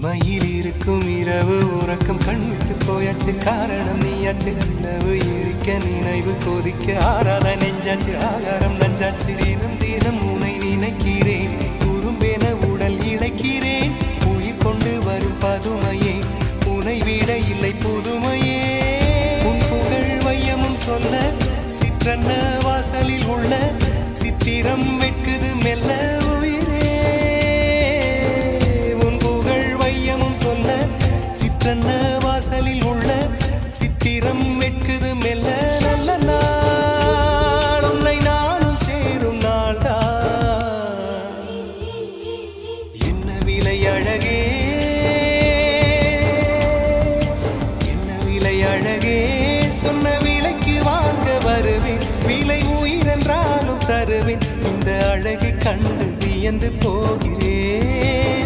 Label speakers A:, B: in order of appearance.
A: மயில் இருக்கும் இரவு உறக்கம் கண்விட்டு போயாச்சு காரணம் நீயாச்சு நிலவு இருக்க நினைவு கொதிக்க ஆறாத நெஞ்சாச்சு ஆகாரம் நஞ்சாச்சு தினம் தினம் உனை நினைக்கிறேன் குறும்பென உடல் இழைக்கிறேன் உயிர் கொண்டு வரும் பதுமையே உனை விட இல்லை புதுமையே உன் புகழ் வையமும் சொல்ல சிற்றன்ன வாசலில் உள்ள சித்திரம் வெட்குது மெல்ல சிற்றன்ன வாசலில் உள்ள சித்திரம் வெட்குது மெல்ல நல்ல நாள் உன்னை நானும் சேரும் நாள்தான் என்ன விலை அழகே என்ன விலை அழகே சொன்ன விலைக்கு வாங்க வருவேன் விலை உயிரென்றாலும் தருவேன் இந்த அழகை கண்டு வியந்து போகிறேன்